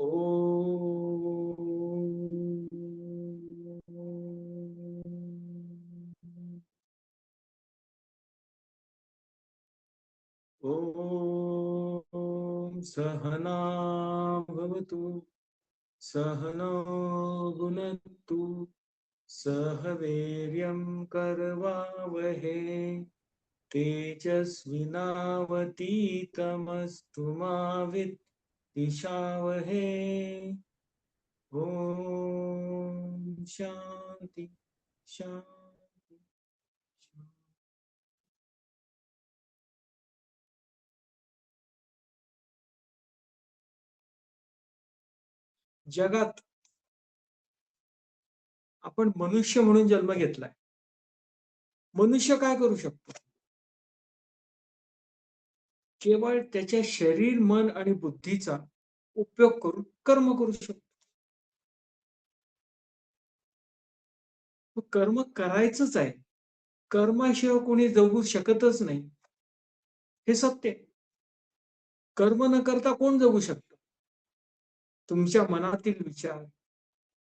ॐ सहना भवतु सहनौ भुनक्तु सह वीर्यं करवावहै तेजस्विनावतीतमस्तु मा विद्विषावहै। ॐ शान्ति शान्ति शान्ति। जगात आपण मनुष्य म्हणून जन्म घेतलाय. मनुष्य काय करू शकतो? केवळ त्याच्या शरीर, मन आणि बुद्धीचा उपयोग करून कर्म करू शकतो. कर्म करायचंच आहे. कर्माशिवाय कोणी जगू शकतच नाही, हे सत्य आहे. कर्म न करता कोण जगू शकतं? तुमच्या मनातील विचार,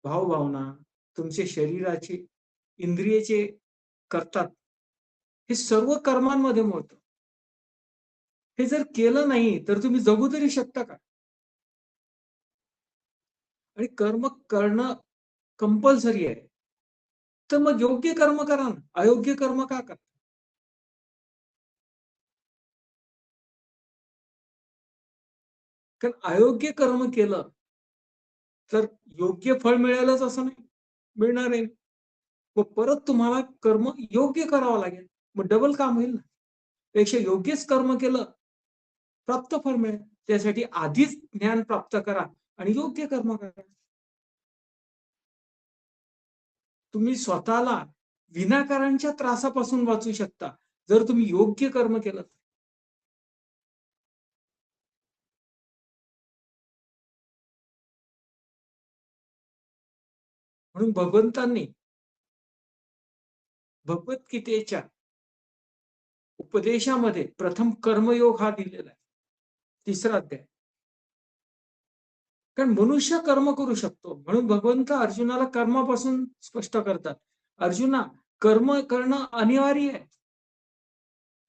भावभावना, तुमचे शरीराचे, इंद्रियाचे करतात, हे सर्व कर्मांमध्ये मोडतं. हे जर केलं नाही तर तुम्ही जगू तरी शकता का? आणि कर्म करणं कंपल्सरी आहे. तर मग योग्य कर्म करा ना, अयोग्य कर्म का करा? कारण अयोग्य कर्म केलं तर योग्य फळ मिळेलच असं नाही, मिळणार नाही. मग परत तुम्हाला कर्म योग्य करावं लागेल. मग डबल काम होईल ना. पेक्षा योग्यच कर्म केलं, प्राप्त फळ मिळेल. त्यासाठी आधीच ज्ञान प्राप्त करा आणि योग्य कर्म करा. तुम्ही स्वतःला विनाकारणच्या त्रासापासून वाचू शकता जर तुम्ही योग्य कर्म केलं. म्हणून भगवंतांनी भगवद्गीतेच्या उपदेशामध्ये प्रथम कर्मयोग हा दिलेला आहे, 3रा अध्याय. कारण मनुष्य कर्म करू शकतो म्हणून भगवंत अर्जुनाला कर्मापासून स्पष्ट करतात. अर्जुना, कर्म करणं अनिवार्य आहे.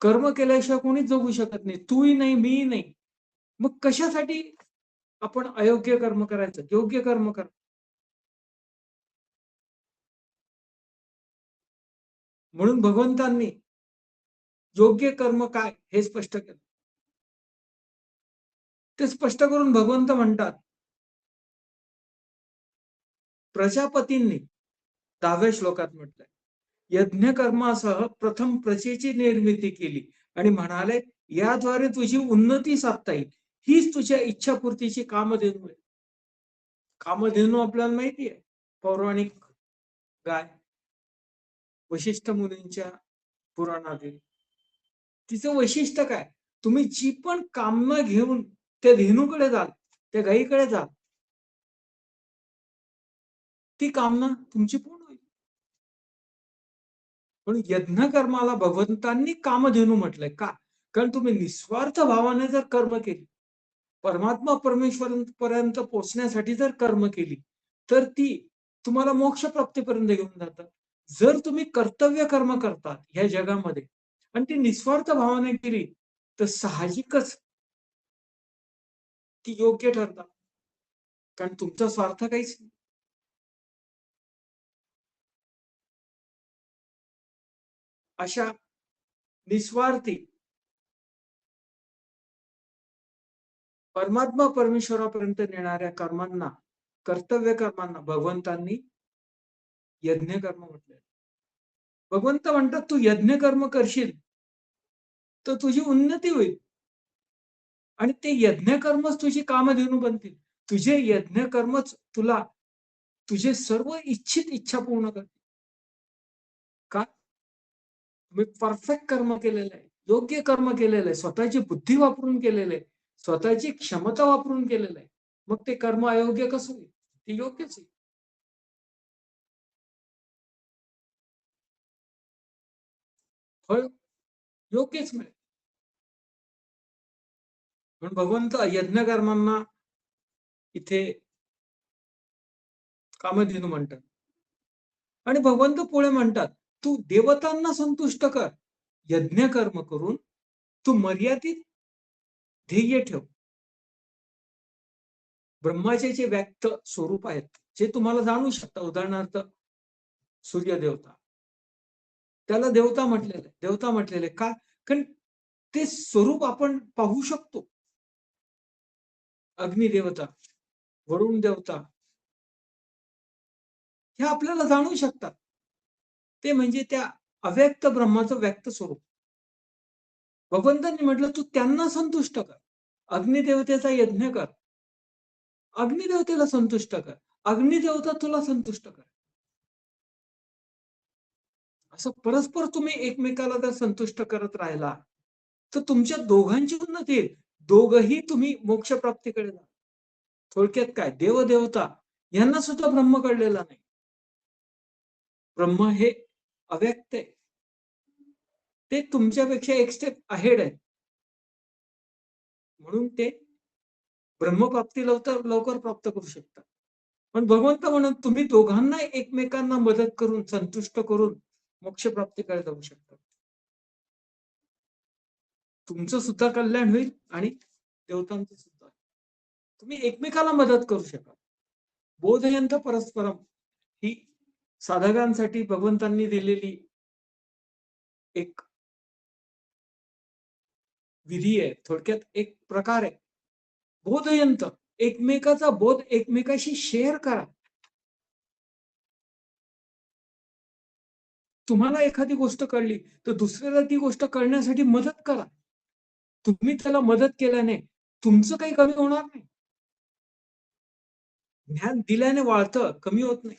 कर्म केल्याशिवाय कोणीच जगू शकत नाही, तूही नाही, मीही नाही. मग कशासाठी आपण अयोग्य कर्म करायचं? योग्य कर्म कर. म्हणून भगवंतांनी योग्य कर्म काय हे स्पष्ट केलं. ते स्पष्ट करून भगवंत म्हणतात, प्रजापतींनी 10व्या श्लोकात म्हटलंय, यज्ञ कर्मासह प्रथम प्रजेची निर्मिती केली आणि म्हणाले, याद्वारे तुझी उन्नती साधता येईल. हीच तुझ्या इच्छापूर्तीची कामधेनू आहे. कामधेनू आपल्याला माहिती आहे, पौराणिक गाय, वशिष्ठ मुनींच्या पुराणातील. तिचं वैशिष्ट्य काय? तुम्ही जी पण कामना घेऊन त्या धेनूकडे जाल, त्या गायीकडे जाल, ती कामना तुमची पूर्ण होईल. पण यज्ञ कर्माला भगवंतांनी कामधेनू म्हटलंय का? कारण तुम्ही निस्वार्थ भावाने जर कर्म केली, परमात्मा परमेश्वरांपर्यंत पोहोचण्यासाठी जर कर्म केली, तर ती तुम्हाला मोक्ष प्राप्तीपर्यंत घेऊन जातात. जर तुम्ही कर्तव्य कर्म करतात ह्या जगामध्ये आणि ती निस्वार्थ भावाने केली, तर साहजिकच ती योग्य ठरतात. कारण तुमचा स्वार्थ काहीच नाही. अशा निस्वार्थी परमात्मा परमेश्वरापर्यंत नेणाऱ्या कर्मांना, कर्तव्य कर्मांना भगवंतांनी यज्ञ कर्म म्हटलंय. भगवंत म्हणतात, तू यज्ञ कर्म करशील तर तुझी उन्नती होईल आणि ते यज्ञ कर्मच तुझी कामधेनू बनतील. तुझे यज्ञ कर्मच तुला तुझे सर्व इच्छित इच्छा पूर्ण करतील. का? तुम्ही परफेक्ट कर्म केलेलं आहे, योग्य कर्म केलेलं आहे, स्वतःची बुद्धी वापरून केलेलं आहे, स्वतःची क्षमता वापरून केलेलं आहे. मग ते कर्म अयोग्य कसं होईल? ते योग्यच आहे. फळ योग्यच मिळेल. पण भगवंत यज्ञ कर्मांना इथे कामधेनू म्हणतात. आणि भगवंत पुढे म्हणतात, तू देवतांना संतुष्ट कर. यज्ञ कर्म करून तू मर्यादित ध्येय ठेव. ब्रह्माचे जे व्यक्त स्वरूप आहेत, जे तुम्हाला जाणू शकता. उदाहरणार्थ सूर्य देवता, त्याला देवता म्हटलेलं आहे. देवता म्हटलेले का? कारण ते स्वरूप आपण पाहू शकतो. अग्निदेवता, वरुण देवता, हे आपल्याला जाणू शकतात. ते म्हणजे त्या अव्यक्त ब्रह्माचं व्यक्त स्वरूप. भगवंतांनी म्हटलं, तू त्यांना संतुष्ट कर. अग्निदेवतेचा यज्ञ कर. अग्निदेवतेला संतुष्ट कर. अग्निदेवता तुला संतुष्ट कर. असं परस्पर तुम्ही एकमेकाला जर संतुष्ट करत राहिला, तर तुमच्या दोघांची उन्नती येईल. दोघंही तुम्ही मोक्षप्राप्तीकडे जा. थोडक्यात काय, देवदेवता यांना सुद्धा ब्रह्म कळलेला नाही. ब्रह्म हे अव्यक्त आहे. ते तुमच्यापेक्षा एक स्टेप अहेड आहे. म्हणून ते ब्रह्मप्राप्ती लवकर लवकर प्राप्त करू शकतात. पण भगवंत म्हणत, तुम्ही दोघांना एकमेकांना मदत करून, संतुष्ट करून मोक्षप्राप्तीकडे जाऊ शकता. तुमचं सुद्धा कल्याण होईल आणि देवतांचं सुद्धा. तुम्ही एकमेकाला मदत करू शकाल. बोधयंत परस्परम ही साधकांसाठी भगवंतांनी दिलेली एक विधी आहे. थोडक्यात एक प्रकार आहे. बोधयंत, एकमेकाचा बोध एकमेकाशी शेअर करा. तुम्हाला एखादी गोष्ट कळली तर दुसऱ्याला ती गोष्ट कळण्यासाठी मदत करा. तुम्ही त्याला मदत केल्याने तुमचं काही कमी होणार नाही. ज्ञान दिल्याने वाढतं, कमी होत नाही.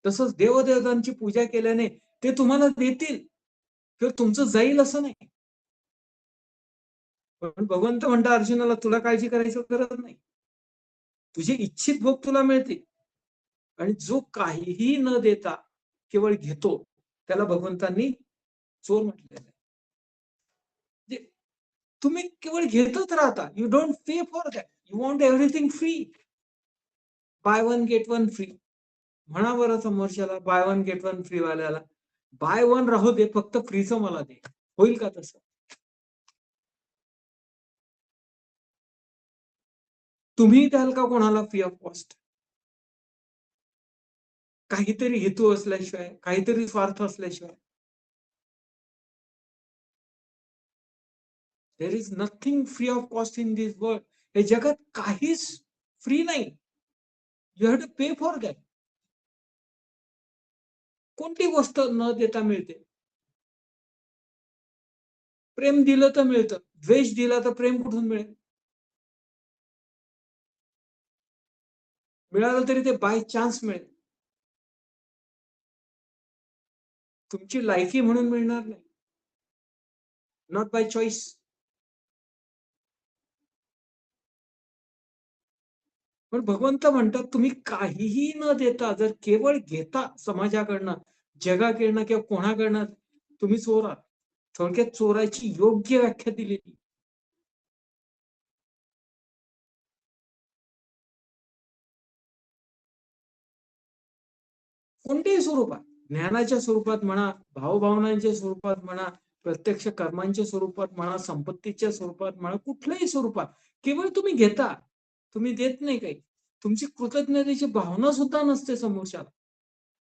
तसंच देवदेवतांची पूजा केल्याने ते तुम्हाला देतील किंवा तुमचं जाईल असं नाही. पण भगवंत म्हणता अर्जुनाला, तुला काळजी करायची गरज नाही. तुझे इच्छित भोग तुला मिळतील. आणि जो काहीही न देता केवळ घेतो, त्याला भगवंतांनी चोर म्हटलेलं आहे. म्हणजे तुम्ही केवळ घेतच राहता. You don't pay for that. You want everything free. Buy one get one free. म्हणा बरं समोरच्याला, buy one get one free वाल्याला, बाय वन राहू दे, फक्त फ्रीचं मला दे. होईल का तसं? तुम्ही द्याल का कोणाला फ्री ऑफ कॉस्ट? काहीतरी हेतू असल्याशिवाय, काहीतरी स्वार्थ असल्याशिवाय. There is nothing free of cost in this world. हे जगात काहीच फ्री नाही. You have to pay for that. कोणती गोष्ट न देता मिळते? प्रेम दिलं तर मिळतं. द्वेष दिला तर प्रेम कुठून मिळेल? मिळालं तरी ते बाय चान्स मिळेल. तुमची लायकी म्हणून मिळणार नाही. Not bye choice. पण भगवंत म्हणतात, तुम्ही काहीही न देता जर केवळ घेता समाजाकडनं, जगाकडनं किंवा कोणाकडनं, तुम्ही चोर आहात. थोडक्यात चोराची योग्य व्याख्या दिलेली. कोणत्याही स्वरूपात, ज्ञानाच्या स्वरूपात म्हणा, भावभावनांच्या स्वरूपात म्हणा, प्रत्यक्ष कर्मांच्या स्वरूपात म्हणा, संपत्तीच्या स्वरूपात म्हणा, कुठल्याही स्वरूपात केवळ तुम्ही घेता. तुम्ही देत नाही काही. तुमची कृतज्ञतेची भावना सुद्धा नसते समोरच्याला,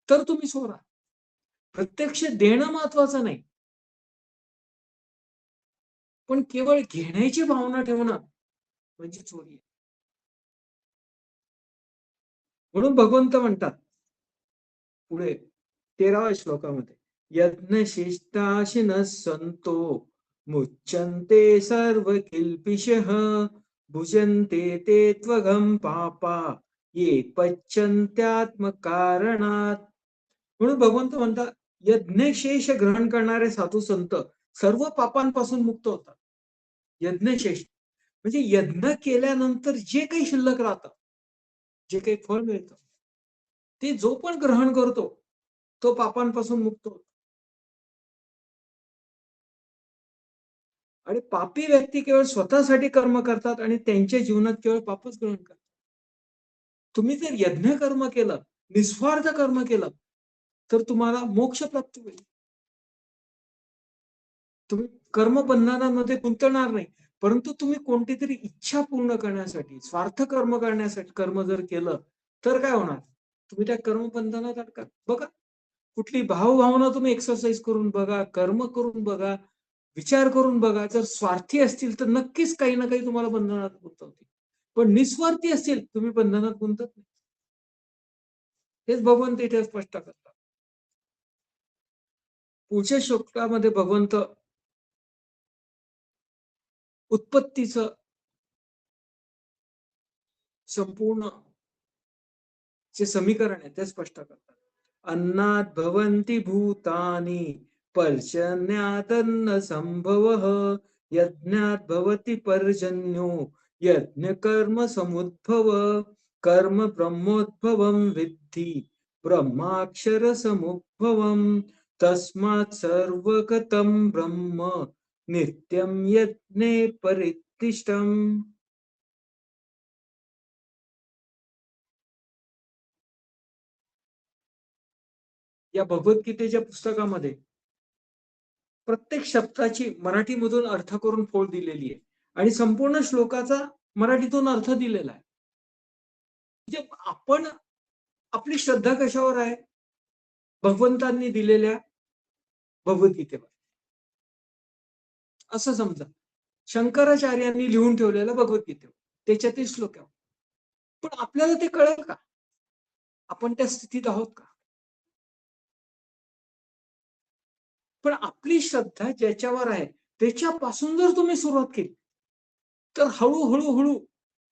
तर तुम्ही चोर. प्रत्यक्ष देणं महत्वाचं नाही, पण केवळ घेण्याची भावना ठेवणं म्हणजे चोरी आहे. म्हणून भगवंत म्हणतात पुढे 13व्या श्लोकामध्ये, यज्ञशिष्टाशिनः संतो मुच्यन्ते सर्व किल्पिषः भुजन्ते ते त्वघं पापा ये पच्यन्त्यात्मकारणात्. म्हणून भगवंत म्हणतात, यज्ञशेष ग्रहण करणारे साधू संत सर्व पापांपासून मुक्त होतात. यज्ञशेष म्हणजे यज्ञ केल्यानंतर जे काही शिल्लक राहतं, जे काही फळ मिळतं, ते जो पण ग्रहण करतो तो पापांपासून मुक्त होतो. आणि पापी व्यक्ती केवळ स्वतःसाठी कर्म करतात आणि त्यांच्या जीवनात केवळ पापच ग्रहण करतात. तुम्ही जर यज्ञ कर्म केलं, निस्वार्थ कर्म केलं, तर तुम्हाला मोक्ष प्राप्त होईल. तुम्ही कर्मबंधनामध्ये गुंतणार नाही. परंतु तुम्ही कोणती तरी इच्छा पूर्ण करण्यासाठी, स्वार्थ कर्म करण्यासाठी कर्म जर केलं, तर काय होणार? तुम्ही त्या कर्मबंधनात अडकाल. बघा, कुठली भावभावना तुम्ही एक्सरसाइज करून बघा, कर्म करून बघा, विचार करून बघा. जर स्वार्थी असतील, तर नक्कीच काही ना काही तुम्हाला बंधनात गुंतवतील. पण निस्वार्थी असतील, तुम्ही बंधनात गुंतत नाही. हेच भगवंत इथे स्पष्ट करतात. पुढच्या श्लोकामध्ये भगवंत उत्पत्तीचं संपूर्ण जे समीकरण आहे ते स्पष्ट करतात. अन्नात भवन्ति भूतानि पर्जन्यादन्न संभवः यज्ञात भवति पर्जन्यो यज्ञ कर्म समुद्भव कर्म ब्रह्मोद्भवं विद्धि ब्रह्माक्षर समुद्भवम् तस्मात् सर्वगतं ब्रह्म नित्यं यज्ञे परितिष्ठम्. या भगवद्गीतेच्या पुस्तकामध्ये प्रत्येक शब्दाची मराठीमधून अर्थ करून फोड दिलेली आहे आणि संपूर्ण श्लोकाचा मराठीतून अर्थ दिलेला आहे. म्हणजे आपण आपली श्रद्धा कशावर आहे? भगवंतांनी दिलेल्या भगवद्गीतेवर. असं समजा, शंकराचार्यांनी लिहून ठेवलेलं भगवद्गीतेवर, त्याच्यातील श्लोकावर. पण आपल्याला ते कळेल का? आपण त्या स्थितीत आहोत का? पण आपली श्रद्धा ज्याच्यावर आहे त्याच्यापासून जर तुम्ही सुरुवात केली, तर हळूहळू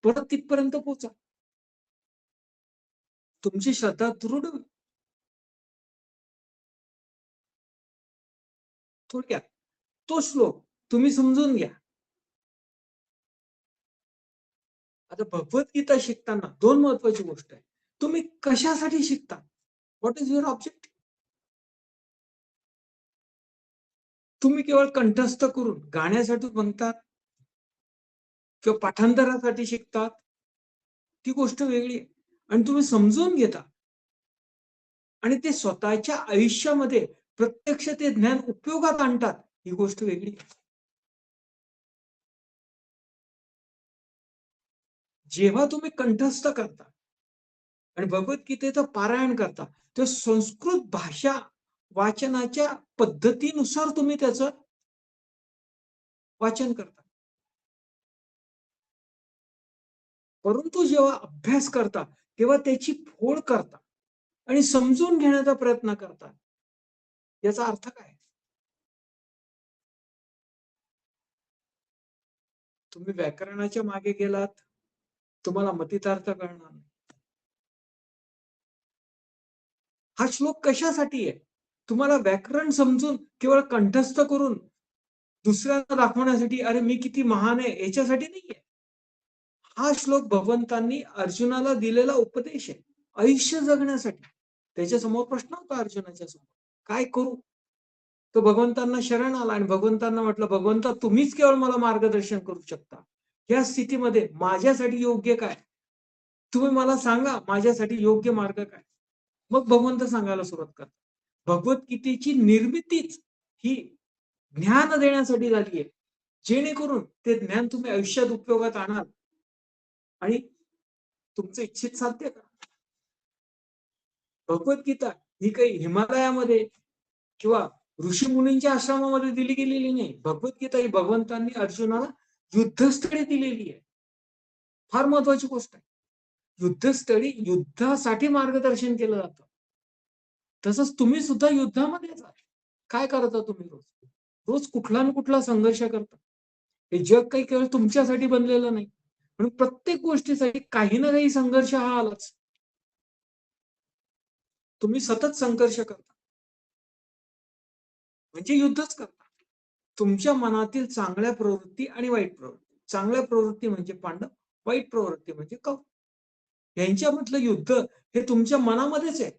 परत तिथपर्यंत पोहोचा. तुमची श्रद्धा दृढ होईल. थोडक्यात तो श्लोक तुम्ही समजून घ्या. आता भगवद्गीता शिकताना दोन महत्वाची गोष्ट आहे. तुम्ही कशासाठी शिकता? What is your object? तुम्ही केवळ कंठस्थ करून गाण्यासाठी बनतात किंवा पाठांतरासाठी शिकतात, ती गोष्ट वेगळी आहे. आणि तुम्ही समजून घेता आणि ते स्वतःच्या आयुष्यामध्ये प्रत्यक्ष ते ज्ञान उपयोगात आणतात, ही गोष्ट वेगळी आहे. जेव्हा तुम्ही कंठस्थ करता आणि भगवद्गीतेचं पारायण करता, तर संस्कृत भाषा वाचनाच्या पद्धतीनुसार तुम्ही त्याचं वाचन करता. परंतु जेव्हा अभ्यास करता, तेव्हा त्याची फोड करता आणि समजून घेण्याचा प्रयत्न करता. याचा अर्थ काय? तुम्ही व्याकरणाच्या मागे गेलात, तुम्हाला मतितार्थ कळणार नाही. हा श्लोक कशासाठी आहे? तुम्हाला व्याकरण समजून केवळ कंठस्थ करून दुसऱ्यांना दाखवण्यासाठी, अरे मी किती महान आहे, याच्यासाठी नाहीये. हा श्लोक भगवंतांनी अर्जुनाला दिलेला उपदेश आहे, आयुष्य जगण्यासाठी. त्याच्या समोर प्रश्न होता अर्जुनाच्या समोर, काय करू? तो भगवंतांना शरण आला आणि भगवंतांना म्हटलं, भगवंता तुम्हीच केवळ मला मार्गदर्शन करू शकता. या स्थितीमध्ये माझ्यासाठी योग्य काय? तुम्ही मला सांगा, माझ्यासाठी योग्य मार्ग काय? मग भगवंत सांगायला सुरुवात करतात. भगवद्गीतेची निर्मितीच ही ज्ञान देण्यासाठी झाली आहे, जेणेकरून ते ज्ञान तुम्ही आयुष्यात उपयोगात आणाल आणि तुमचं इच्छित साध्य करा. भगवद्गीता ही काही हिमालयामध्ये किंवा ऋषी मुनींच्या आश्रमामध्ये दिली गेलेली नाही. भगवद्गीता ही भगवंतांनी अर्जुनाला युद्धस्थळी दिलेली आहे. फार महत्वाची गोष्ट आहे. युद्धस्थळी युद्धासाठी मार्गदर्शन केलं जातं. तसंच तुम्ही सुद्धा युद्धामध्ये जा. काय करता तुम्ही रोज? रोज कुठला ना कुठला संघर्ष करता. हे जग काही केवळ तुमच्यासाठी बनलेलं नाही. म्हणून प्रत्येक गोष्टीसाठी काही ना काही संघर्ष हा आलाच. तुम्ही सतत संघर्ष करता. म्हणजे युद्धच करता. तुमच्या मनातील चांगल्या प्रवृत्ती आणि वाईट प्रवृत्ती. चांगल्या प्रवृत्ती म्हणजे पांडव, वाईट प्रवृत्ती म्हणजे कौरव. यांच्यामधलं युद्ध हे तुमच्या मनामध्येच आहे.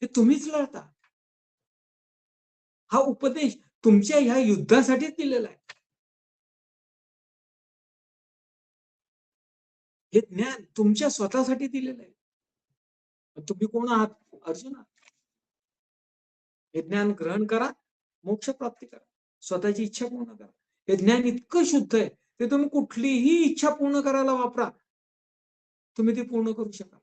हे तुम्हीच लढता. हा उपदेश तुमच्या ह्या युद्धासाठीच दिलेला आहे. हे ज्ञान तुमच्या स्वतःसाठी दिलेलं आहे. तुम्ही कोण आहात? अर्जुन आहात. हे ज्ञान ग्रहण करा, मोक्ष प्राप्ती करा, स्वतःची इच्छा पूर्ण करा. हे ज्ञान इतकं शुद्ध आहे ते तुम्ही कुठलीही इच्छा पूर्ण करायला वापरा, तुम्ही ती पूर्ण करू शकाल.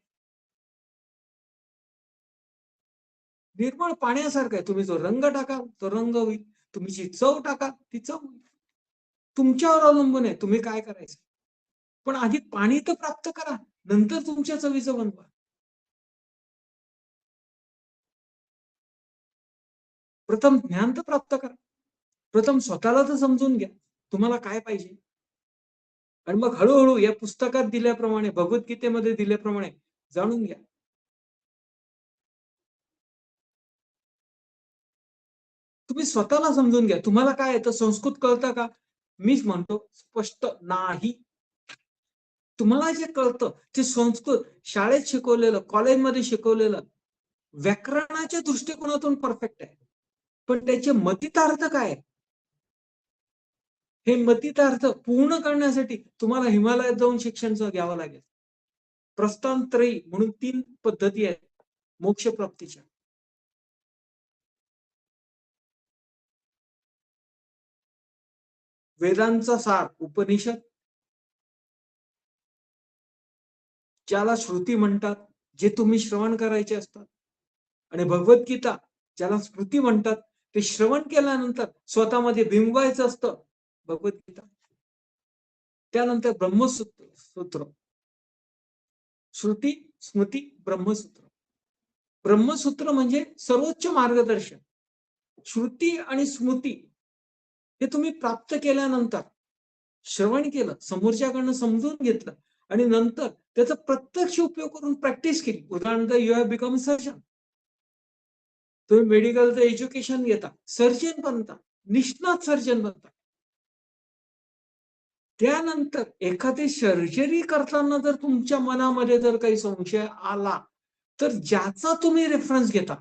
निर्मळ पाण्यासारखं आहे. तुम्ही जो रंग टाकाल तो रंग होईल, तुम्ही जी चव टाकाल ती चव होईल. तुमच्यावर अवलंबून आहे तुम्ही काय करायचं. पण आधी पाणी तर प्राप्त करा, नंतर तुमच्या चवीचं बनवा. प्रथम ज्ञान तर प्राप्त करा. प्रथम स्वतःला तर समजून घ्या, तुम्हाला काय पाहिजे. आणि मग हळूहळू या पुस्तकात दिल्याप्रमाणे, भगवद्गीतेमध्ये दिल्याप्रमाणे जाणून घ्या. तुम्ही स्वतःला समजून घ्या. तुम्हाला काय येतं? संस्कृत कळतं का? मीच म्हणतो स्पष्ट नाही. तुम्हाला जे कळतं ते संस्कृत शाळेत शिकवलेलं, कॉलेजमध्ये शिकवलेलं, व्याकरणाच्या दृष्टिकोनातून परफेक्ट आहे. पण त्याचे मतितार्थ काय? हे मतितार्थ पूर्ण करण्यासाठी तुम्हाला हिमालयात जाऊन शिक्षण घ्यावं लागेल. प्रस्थानत्रयी म्हणून 3 पद्धती आहेत मोक्ष प्राप्तीच्या. वेदांचा सार उपनिषद, ज्याला श्रुती म्हणतात, जे तुम्ही श्रवण करायचे असतात. आणि भगवद्गीता ज्याला स्मृती म्हणतात, ते श्रवण केल्यानंतर स्वतःमध्ये बिंबवायचं असतं भगवद्गीता. त्यानंतर ब्रह्मसूत्र, श्रुती, स्मृती, ब्रह्मसूत्र. ब्रह्मसूत्र म्हणजे सर्वोच्च मार्गदर्शन. श्रुती आणि स्मृती हे तुम्ही प्राप्त केल्यानंतर, श्रवण केलं, समोरच्याकडनं समजून घेतलं आणि नंतर त्याचा प्रत्यक्ष उपयोग करून प्रॅक्टिस केली. उदाहरणार्थ, यू हॅव बिकम सर्जन. तुम्ही मेडिकलचं एज्युकेशन घेता, सर्जन बनता, निष्णात सर्जन बनता. त्यानंतर एखादी सर्जरी करताना जर तुमच्या मनामध्ये जर काही संशय आला, तर ज्याचा तुम्ही रेफरन्स घेता,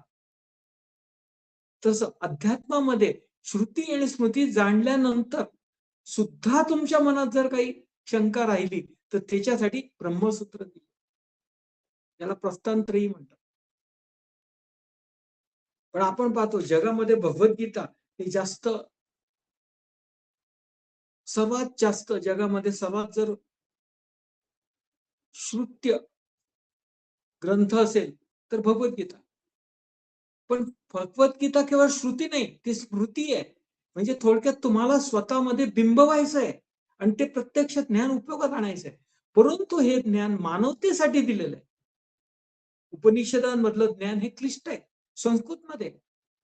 तसं अध्यात्मामध्ये श्रुती आणि स्मृती जाणल्यानंतर सुद्धा तुमच्या मनात जर काही शंका राहिली, तर त्याच्यासाठी ब्रह्मसूत्र दिलं. त्याला प्रस्थानत्रयी म्हणतात. पण आपण पाहतो जगामध्ये भगवद्गीता ही सर्वात जास्त जगामध्ये सर्वात जर श्रुत्य ग्रंथ असेल तर भगवद्गीता. पण भगवद्गीता केवळ श्रुती नाही, ती स्मृती आहे. म्हणजे थोडक्यात तुम्हाला स्वतःमध्ये बिंबवायचं आहे आणि ते प्रत्यक्ष ज्ञान उपयोगात आणायचं आहे. परंतु हे ज्ञान मानवतेसाठी दिलेलं आहे. उपनिषदांमधलं ज्ञान हे क्लिष्ट आहे. संस्कृतमध्ये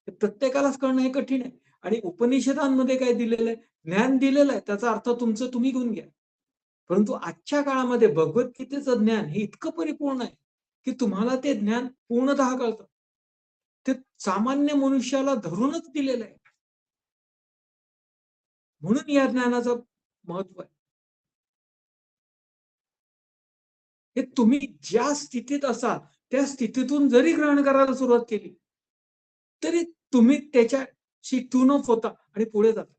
प्रत्येकालाच करणं हे कठीण आहे. आणि उपनिषदांमध्ये काय दिलेलं आहे? ज्ञान दिलेलं आहे, त्याचा अर्थ तुमचं तुम्ही घेऊन घ्या. परंतु आजच्या काळामध्ये भगवद्गीतेचं ज्ञान हे इतकं परिपूर्ण आहे की तुम्हाला ते ज्ञान पूर्णतः कळतं. ते सामान्य मनुष्याला धरूनच दिलेलं आहे. म्हणून या ज्ञानाचं महत्व आहे. हे तुम्ही ज्या स्थितीत असाल त्या स्थितीतून जरी ग्रहण करायला सुरुवात केली तरी तुम्ही त्याच्याशी ट्यून अप होता आणि पुढे जाता.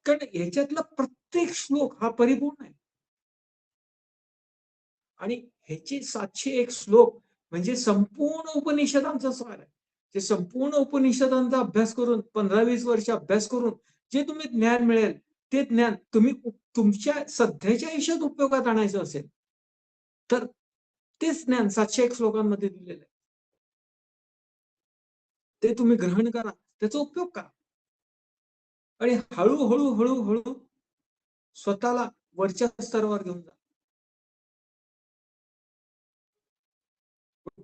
कारण ह्याच्यातला प्रत्येक श्लोक हा परिपूर्ण आहे. आणि ह्याचे 701 श्लोक म्हणजे संपूर्ण उपनिषदांचा सार आहे. ते संपूर्ण उपनिषदांचा अभ्यास करून 15-20 वर्ष अभ्यास करून जे तुम्ही ज्ञान मिळेल, ते ज्ञान तुम्ही तुमच्या सध्याच्या आयुष्यात उपयोगात आणायचं असेल तर तेच ज्ञान 701 श्लोकांमध्ये दिलेलं आहे. ते तुम्ही ग्रहण करा, त्याचा उपयोग करा आणि हळूहळू हळूहळू स्वतःला वरच्या स्तरावर घेऊन जा.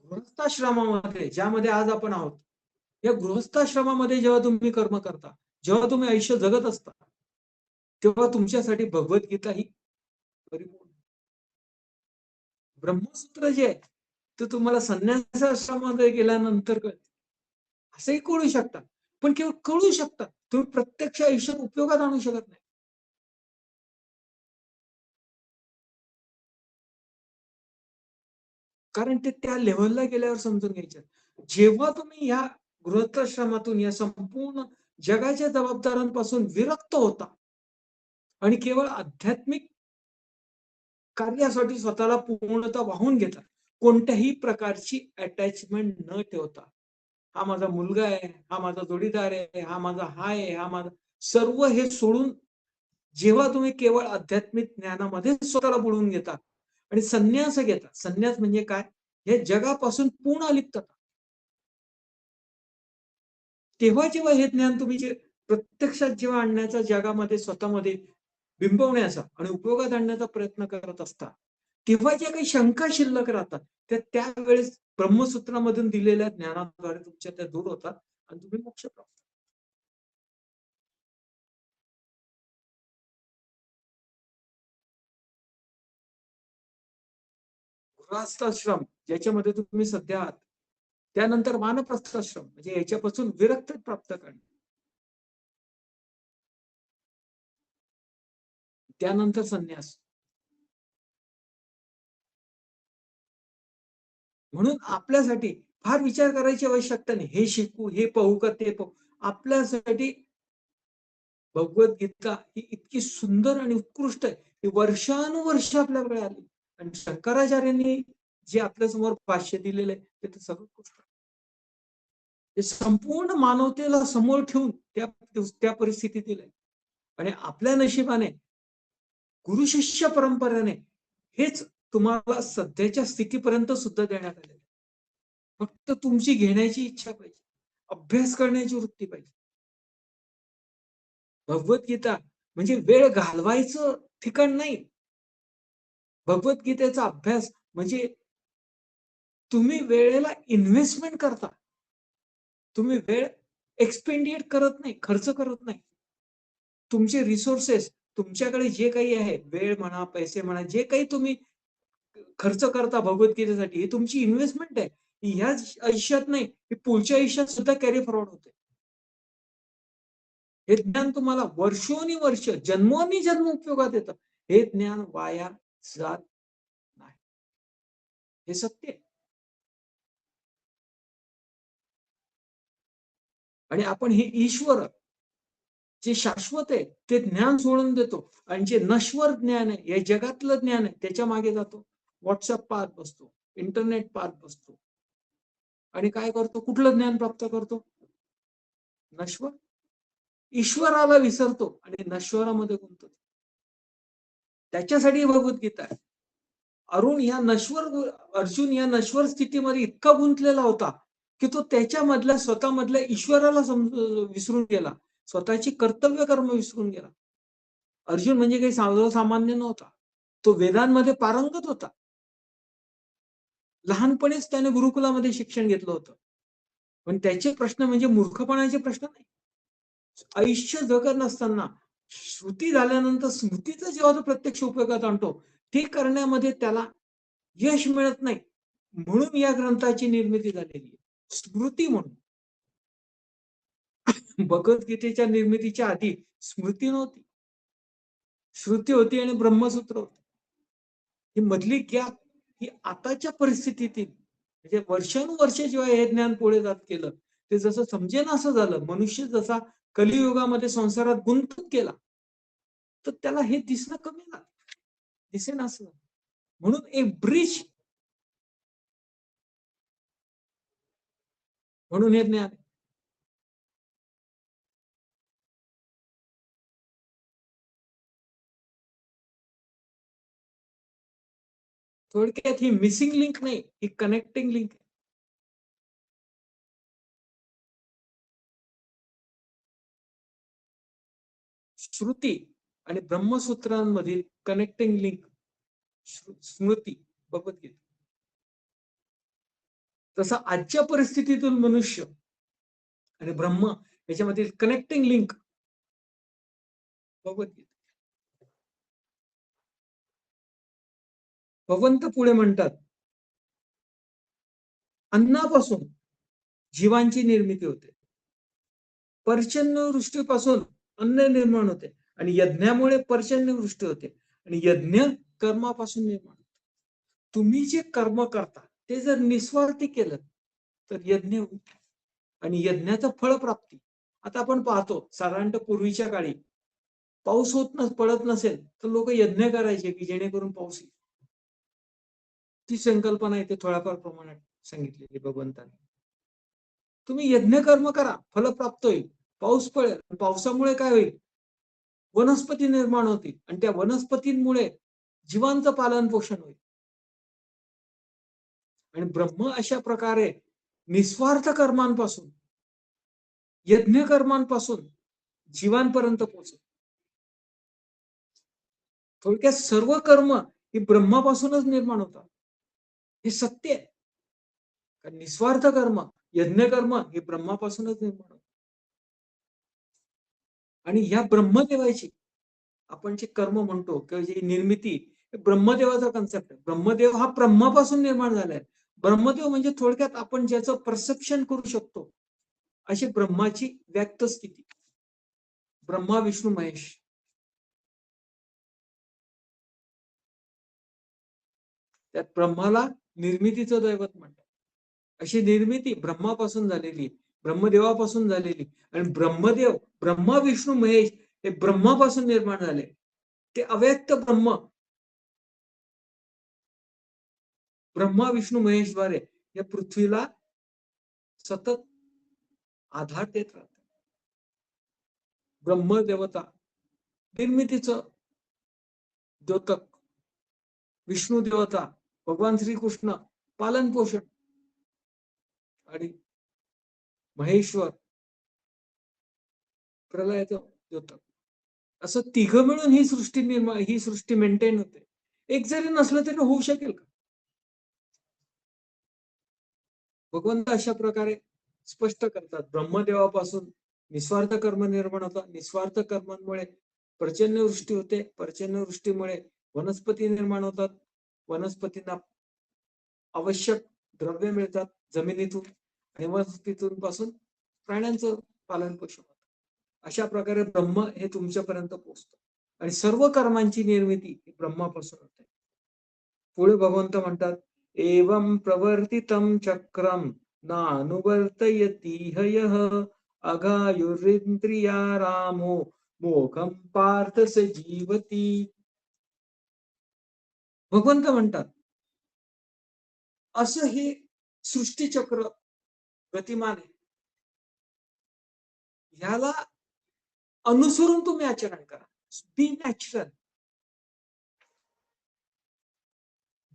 गृहस्थाश्रमामध्ये ज्यामध्ये आज आपण आहोत, या गृहस्थाश्रमामध्ये जेव्हा तुम्ही कर्म करता, जेव्हा तुम्ही आयुष्य जगत असता, तेव्हा तुमच्यासाठी भगवद्गीता ही परिपूर्ण. ब्रह्मसूत्र जे आहे ते तुम्हाला संन्यासाश्रमामध्ये गेल्यानंतर कळते. असंही कळू शकतात, पण केवळ कळू शकतात, तुम्ही प्रत्यक्ष आयुष्यात उपयोगात आणू शकत नाही. कारण ते त्या लेव्हलला गेल्यावर समजून घ्यायचे. जेव्हा तुम्ही या गृहस्थाश्रमातून या संपूर्ण जगाच्या जबाबदाऱ्यांपासून विरक्त होता, आणि केवळ आध्यात्मिक कार्यासाठी स्वतःला पूर्णतः वाहून घेतात, कोणत्याही प्रकारची अटॅचमेंट न ठेवता. हा माझा मुलगा आहे, हा माझा जोडीदार आहे, हा माझा आहे, हा माझा, सर्व हे सोडून जेव्हा तुम्ही केवळ आध्यात्मिक ज्ञानामध्ये स्वतःला बुडवून घेता आणि संन्यास घेता. संन्यास म्हणजे काय? हे जगापासून पूर्ण अलिप्तता. तेव्हा जेव्हा हे ज्ञान तुम्ही जे प्रत्यक्षात जेव्हा आणण्याचा, जगामध्ये स्वतःमध्ये बिंबवण्याचा आणि उपयोगात आणण्याचा प्रयत्न करत असता, तेव्हा ज्या काही शंका शिल्लक राहतात, त्या त्यावेळेस ब्रह्मसूत्रामधून दिलेल्या ज्ञानाद्वारे तुमच्या त्या दूर होतात आणि तुम्ही मोक्ष प्राप्त. गृहस्थाश्रम ज्याच्यामध्ये तुम्ही सध्या आहात, त्यानंतर वानप्रस्थाश्रम म्हणजे याच्यापासून विरक्त प्राप्त करणे, त्यानंतर संन्यास. म्हणून आपल्यासाठी फार विचार करायची आवश्यकता नाही. हे शिकू, हे पाहू का ते पाहू. आपल्यासाठी भगवद्गीता ही इतकी सुंदर आणि उत्कृष्ट आहे. ही वर्षानुवर्ष आपल्याकडे आली आणि शंकराचार्यांनी जे आपल्या समोर भाष्य दिलेलं आहे, ते तर सगळं उत्कृष्ट आहे. ते संपूर्ण मानवतेला समोर ठेवून त्या परिस्थितीत दिलंय. आणि आपल्या नशिबाने गुरु शिष्य परंपरेने हेच तुम्हाला सध्याच्या स्थितीपर्यंत सुद्धा देण्यात आले. फक्त तुमची घेण्याची इच्छा पाहिजे, अभ्यास करण्याची वृत्ती पाहिजे. भगवद्गीता म्हणजे वेळ घालवायचं ठिकाण नाही. भगवद्गीतेचा अभ्यास म्हणजे तुम्ही वेळेला इन्व्हेस्टमेंट करता. तुम्ही वेळ एक्सपेंडिएट करत नाही, खर्च करत नाही. तुमचे रिसोर्सेस, तुमच्याकडे जे काही आहे, वेळ म्हणा, पैसे म्हणा, जे काही तुम्ही खर्च करता भगवद्गीतेसाठी, ही तुमची इन्व्हेस्टमेंट आहे. ह्याच आयुष्यात नाही, ही पुढच्या आयुष्यात सुद्धा कॅरी फॉरवर्ड होते. हे ज्ञान तुम्हाला वर्षोनी-वर्ष, जन्मोनी-जन्म उपयोगात येतं. हे ज्ञान वाया जात नाही. हे सत्य आहे. आणि आपण हे ईश्वर जे शाश्वत आहे, ते ज्ञान सोडून देतो आणि जे नश्वर ज्ञान आहे, हे जगातलं ज्ञान आहे, त्याच्या मागे जातो. WhatsApp पाहत बसतो, इंटरनेट पाहत बसतो आणि काय करतो? कुठलं ज्ञान प्राप्त करतो? नश्वर. ईश्वराला विसरतो आणि नश्वरामध्ये गुंततो. त्याच्यासाठी भगवद्गीता आहे. अर्जुन या नश्वर स्थितीमध्ये इतका गुंतलेला होता, की तो त्याच्यामधल्या स्वतःमधल्या ईश्वराला विसरून गेला. स्वतःची कर्तव्य कर्म विसरून गेला. अर्जुन म्हणजे काही सर्वसामान्य नव्हता. तो वेदांमध्ये पारंगत होता. लहानपणीच त्याने गुरुकुलामध्ये शिक्षण घेतलं होतं. पण त्याचे प्रश्न म्हणजे मूर्खपणाचे प्रश्न नाही. आयुष्य जगत नसताना श्रुती झाल्यानंतर स्मृतीचा जेव्हा तो प्रत्यक्ष उपयोगात आणतो, ते करण्यामध्ये त्याला यश मिळत नाही. म्हणून या ग्रंथाची निर्मिती झालेली आहे. स्मृती म्हणून. भगवद्गीतेच्या निर्मितीच्या आधी स्मृती नव्हती. श्रुती होती आणि ब्रह्मसूत्र होतं. ही मधली गॅप ही आताच्या परिस्थितीतील म्हणजे वर्षानुवर्ष जेव्हा हे ज्ञान पुढे जात गेलं, ते जसं समजेन असं झालं. मनुष्य जसा कलियुगामध्ये संसारात गुंतत गेला, तर त्याला हे दिसणं कमी झालं. दिसेन असं. म्हणून एक ब्रिज म्हणून हे ज्ञान. थोडक्यात ही मिसिंग लिंक नाही, ही कनेक्टिंग लिंक. श्रुती आणि ब्रह्मसूत्रांमधील कनेक्टिंग लिंक स्मृती भगवद्गीता. तसा आजच्या परिस्थितीतून मनुष्य आणि ब्रह्म याच्यामधील कनेक्टिंग लिंक भगवद्गीता. भगवंत पुढे म्हणतात, अन्नापासून जीवांची निर्मिती होते. पर्जन्यवृष्टीपासून अन्न निर्माण होते आणि यज्ञामुळे पर्जन्यवृष्टी होते आणि यज्ञ कर्मापासून निर्माण होते. तुम्ही जे कर्म करता ते जर निस्वार्थी केलं तर यज्ञ होईल आणि यज्ञाचं फळप्राप्ती. आता आपण पाहतो साधारणतः पूर्वीच्या काळी पाऊस पडत नसेल तर लोक यज्ञ करायचे की जेणेकरून पाऊस येईल. ती संकल्पना इथे थोड्याफार प्रमाणात सांगितलेली भगवंतांनी. तुम्ही यज्ञ कर्म करा, फल प्राप्त होईल, पाऊस पडेल, पावसामुळे काय होईल, वनस्पती निर्माण होतील आणि त्या वनस्पतींमुळे जीवांचं पालन पोषण होईल. आणि ब्रह्म अशा प्रकारे निस्वार्थ कर्मांपासून, यज्ञ कर्मांपासून जीवांपर्यंत पोहोचत. थोडक्यात सर्व कर्म ही ब्रह्मापासूनच निर्माण होतात, हे सत्य आहे. कारण निस्वार्थ कर्म, यज्ञ कर्म हे ब्रह्मापासूनच निर्माण होतात. आणि या ब्रह्मदेवाची आपण जे कर्म म्हणतो किंवा जी निर्मिती, ब्रह्मदेवाचा कन्सेप्ट आहे. ब्रह्मदेव हा ब्रह्मापासून निर्माण झालाय. ब्रह्मदेव म्हणजे थोडक्यात आपण ज्याचं परसेप्शन करू शकतो अशी ब्रह्माची व्यक्त स्थिती. ब्रह्मा विष्णू महेश. त्यात ब्रह्माला निर्मितीचं दैवत म्हणतात. अशी निर्मिती ब्रह्मापासून झालेली, ब्रह्मदेवापासून झालेली. आणि ब्रह्मदेव, ब्रह्मा विष्णू महेश हे ब्रह्मापासून निर्माण झाले. ते अव्यक्त ब्रह्म ब्रह्मा विष्णू महेशद्वारे या पृथ्वीला सतत आधार देत राहतात. ब्रह्मदेवता निर्मितीचं द्योतक, विष्णू देवता भगवान श्रीकृष्ण पालन पोषण, आणि महेश्वर प्रलयाचं द्योतक. असं तिघं मिळून ही सृष्टी मेंटेन होते. एक जरी नसलं तरी होऊ शकेल का? भगवंत अशा प्रकारे स्पष्ट करतात, ब्रह्मदेवापासून निस्वार्थ कर्म निर्माण होतात. निस्वार्थ कर्मांमुळे पर्जन्यवृष्टी होते. पर्जन्यवृष्टीमुळे वनस्पती निर्माण होतात. वनस्पतींना आवश्यक द्रव्य मिळतात जमिनीतून, आणि वनस्पतीतून पासून प्राण्यांचं पालन पोषण होतं. अशा प्रकारे ब्रह्म हे तुमच्यापर्यंत पोहोचतं आणि सर्व कर्मांची निर्मिती ब्रह्मापासून होते. पुढे भगवंत म्हणतात, एवं प्रवर्तितं चक्रम नानुवर्तयति हयः अघायुरिंद्रिया रामो मोघम पार्थ स जीवती. भगवंत म्हणतात, असं हे सृष्टीचक्र गतिमान आहे, ह्याला अनुसरून तुम्ही आचरण करा. Be natural,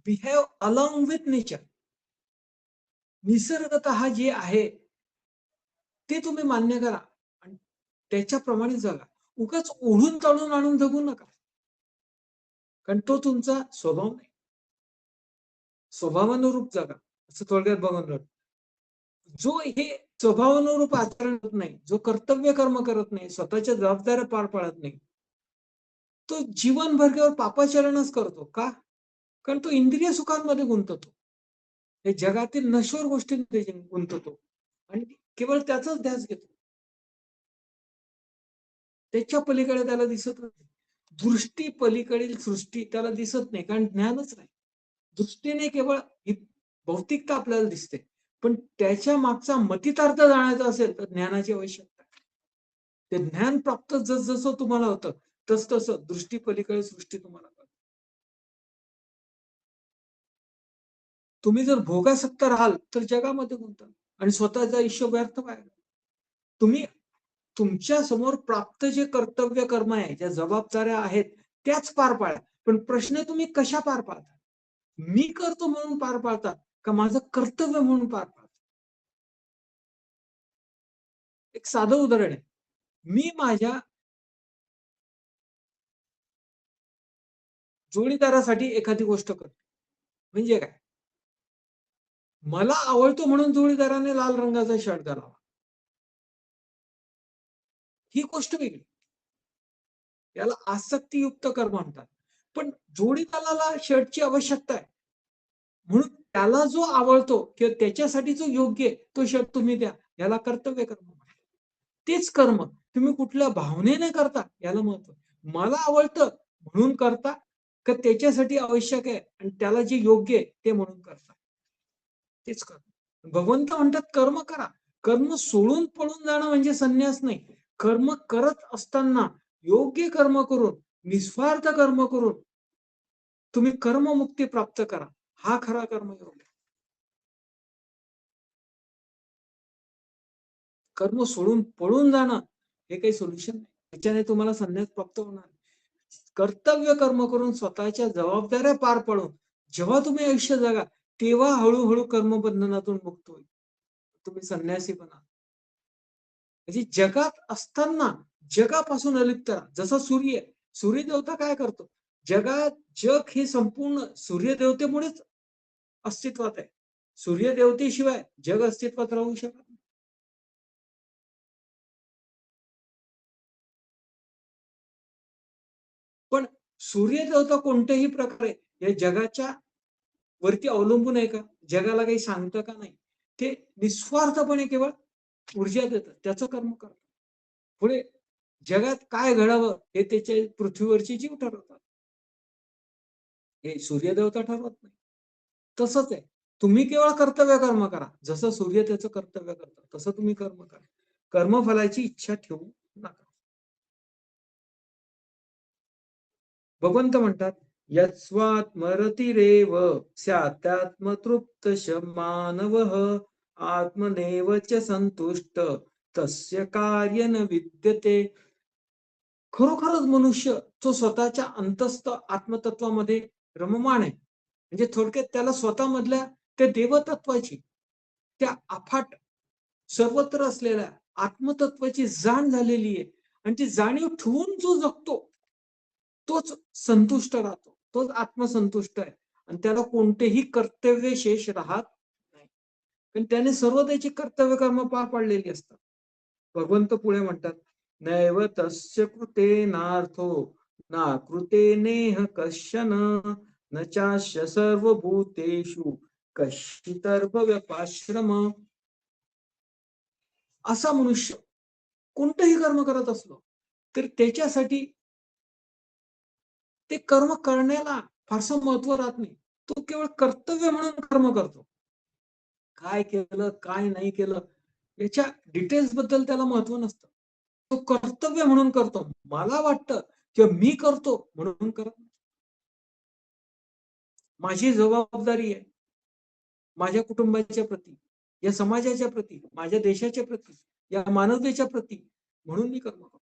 behave along with nature. निसर्गतः जे आहे ते तुम्ही मान्य करा आणि त्याच्याप्रमाणे जगा. उगाच ओढून ताणून आणून जगू नका, कारण तो तुमचा स्वभाव नाही. स्वभावानुरूप जगा, असं थोडक्यात बघून. जो हे स्वभावानुरूप आचरण करत नाही, जो कर्तव्य कर्म करत नाही, स्वतःच्या जबाबदाऱ्या पार पाडत नाही, तो जीवनभर पापाचरणच करतो. का? कारण तो इंद्रिय सुखांमध्ये गुंततो, हे जगातील नश्वर गोष्टींमध्ये गुंततो आणि केवळ त्याचाच ध्यास घेतो. त्याच्या पलीकडे त्याला दिसत नाही. दृष्टी पलीकडील सृष्टी त्याला दिसत नाही, कारण ज्ञानच नाही. दृष्टीने केवळ ही भौतिकता आपल्याला दिसते, पण त्याच्या मागचा मतितार्थ जाणायचा असेल तर ज्ञानाची आवश्यकता. ते ज्ञान प्राप्त जसं तुम्हाला होतं तसं दृष्टी पलीकडे सृष्टी तुम्हाला कळते. तुम्ही जर भोगासक्त राहाल तर जगामध्ये गुंताल आणि स्वतःचं आयुष्य व्यर्थ व्हायला. तुम्ही तुमच्या समोर प्राप्त जे कर्तव्य कर्म आहे, ज्या जबाबदाऱ्या आहेत त्याच पार पाडा. पण प्रश्न तुम्ही कशा पार पाडता? मी करतो म्हणून पार पाडता का माझं कर्तव्य म्हणून पार पाडता? एक साधं उदाहरण आहे. मी माझ्या जोडीदारासाठी एखादी गोष्ट करतो म्हणजे काय? मला आवडतो म्हणून जोडीदाराने लाल रंगाचा शर्ट घालावा, ही गोष्ट वेगळी. याला आसक्तीयुक्त कर्म म्हणतात. पण जोडीदाराला शर्टची आवश्यकता आहे म्हणून त्याला जो आवडतो किंवा त्याच्यासाठी जो योग्य आहे तो शर्ट तुम्ही द्या, याला कर्तव्य कर्म म्हणतात. तेच कर्म तुम्ही कुठल्या भावनेने करता याला महत्व. मला आवडतं म्हणून करता का त्याच्यासाठी आवश्यक आहे आणि त्याला जे योग्य आहे ते म्हणून करता, तेच कर्म. भगवंत म्हणतात कर्म करा. कर्म सोडून पळून जाणं म्हणजे संन्यास नाही. कर्म करत असताना योग्य कर्म करून, निस्वार्थ कर्म करून तुम्ही कर्ममुक्ती प्राप्त करा. हा खरा कर्मयोग आहे. कर्म सोडून पळून जाणं हे काही सोल्युशन नाही. त्याच्याने तुम्हाला संन्यास प्राप्त होणार. कर्तव्य कर्म करून स्वतःच्या जबाबदाऱ्या पार पाडून जेव्हा तुम्ही आयुष्य जगा, तेव्हा हळूहळू कर्मबंधनातून मुक्त होईल. तुम्ही संन्यासी बना. म्हणजे जगात असताना जगापासून अलिप्त राहा. जसा सूर्यदेवता काय करतो? जग हे संपूर्ण सूर्यदेवतेमुळेच अस्तित्वात आहे. सूर्यदेवतेशिवाय जग अस्तित्वात राहू शकत नाही. पण सूर्यदेवता कोणत्याही प्रकारे या जगाच्या वरती अवलंबून आहे का? जगाला काही सांगतं का नाही? ते निस्वार्थपणे केवळ ऊर्जा देतात. त्याचं कर्म करतात. पुढे जगात काय घडावं हे त्याच्या पृथ्वीवरचे जीव ठरवतात. हे सूर्यदेवता ठरवत नाही. तसंच आहे. तुम्ही केवळ कर्तव्य कर्म करा. जसं सूर्य त्याचं कर्तव्य करतात, तसं तुम्ही कर्म करा. कर्मफलाची इच्छा ठेवू नका. भगवंत म्हणतात, यस्वात्मरतिरेव स्यात्मतृप्त मानवः आत्मनेव च संतुष्ट तस्य कार्य न विद्यते. खरोखरच मनुष्य तो स्वतःच्या अंतस्थ आत्मतत्वामध्ये रममाण आहे. म्हणजे थोडक्यात त्याला स्वतःमधल्या त्या देवतत्वाची, त्या अफाट सर्वत्र असलेल्या आत्मतत्वाची जाण झालेली आहे. आणि ती जाणीव ठेवून जो जगतो तोच संतुष्ट राहतो. तोच आत्मसंतुष्ट आहे. आणि त्याला कोणतेही कर्तव्य शेष राहत नाही. पण त्याने सर्व त्याची कर्तव्य कर्म पार पाडलेली असतात. भगवंत पुढे म्हणतात, नैव तस्य कृतेनार्थो ना कृतेनेह कश्चन न चास्य सर्वभूतेषु कश्चिदर्भव्यपाश्रम. असा मनुष्य कोणतंही कर्म करत असलो तर त्याच्यासाठी ते कर्म करण्याला फारसं महत्व राहत नाही. तो केवळ कर्तव्य म्हणून कर्म करतो. काय केलं, काय नाही केलं याच्या डिटेल्स बद्दल त्याला महत्व नसतं. तो कर्तव्य म्हणून करतो. मला वाटतं किंवा मी करतो म्हणून करत नाही. माझी जबाबदारी आहे माझ्या कुटुंबाच्या प्रती, या समाजाच्या प्रती, माझ्या देशाच्या प्रती, या मानवतेच्या प्रती म्हणून मी कर्म करतो.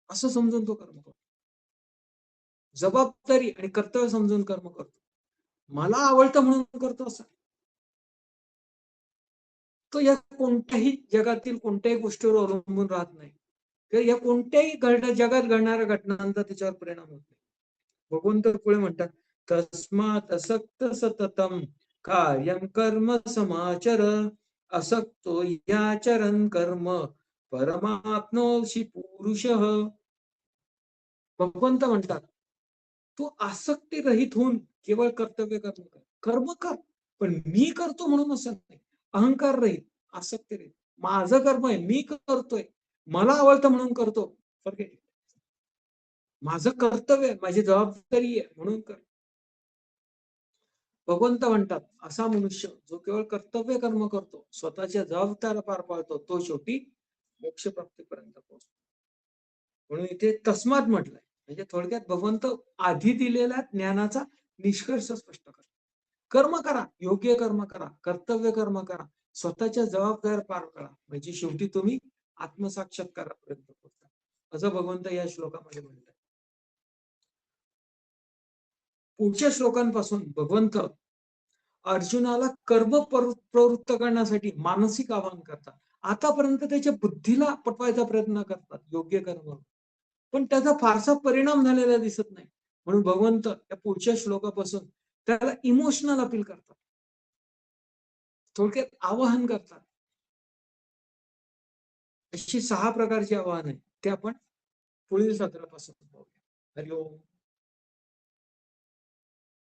असं समजून तो कर्म करतो. जबाबदारी आणि कर्तव्य समजून कर्म करतो. मला आवडतं म्हणून करतो असं. तो या कोणत्याही जगातील कोणत्याही गोष्टीवर अवलंबून राहत नाही. किंवा या कोणत्याही जगात घडणाऱ्या घटनांचा त्याच्यावर परिणाम होत नाही. भगवंत पुढे म्हणतात, तस्मात असक्त सततम कार्यम कर्म समाचर असक्तो याचरन कर्म परमात्मोषी पुरुष. भगवंत म्हणतात, तू आसक्ती रहित होऊन केवळ कर्तव्य कर्म कर. कर्म कर, पण मी करतो म्हणून असं नाही. अहंकार रहित, आसक्ती रहित. माझं कर्म आहे, मी करतोय, मला आवडतं म्हणून करतो. फॉरगेट. माझं कर्तव्य आहे, माझी जबाबदारी आहे म्हणून कर. भगवंत म्हणतात, असा मनुष्य जो केवळ कर्तव्य कर्म करतो, स्वतःच्या जबाबदाऱ्या पार पाडतो, तो शेवटी मोक्ष प्राप्तीपर्यंत पोहोचतो. म्हणून इथे तस्मात म्हटलंय. म्हणजे थोडक्यात भगवंत आधी दिलेल्या ज्ञानाचा निष्कर्ष स्पष्ट करतो. कर्म करा, योग्य कर्म करा, कर्तव्य कर्म करा, स्वतःच्या जबाबदाऱ्या पार करा, म्हणजे शेवटी तुम्ही आत्मसाक्षात्कारापर्यंत पोहोचता, असं भगवंत या श्लोकामध्ये म्हणतात. पुढच्या श्लोकांपासून भगवंत अर्जुनाला कर्म प्रवृत्त करण्यासाठी मानसिक आवाहन करतात. आतापर्यंत त्याच्या बुद्धीला पटवायचा प्रयत्न करतात योग्य कर्म, पण त्याचा फारसा परिणाम झालेला दिसत नाही. म्हणून भगवंत या पुढच्या श्लोकापासून त्याला इमोशनल अपील करतात, थोडक्यात आवाहन करतात. अशी 6 प्रकारची आवाहन आहे, ते आपण पुढील सत्रापासून पाहूया. हरिओम.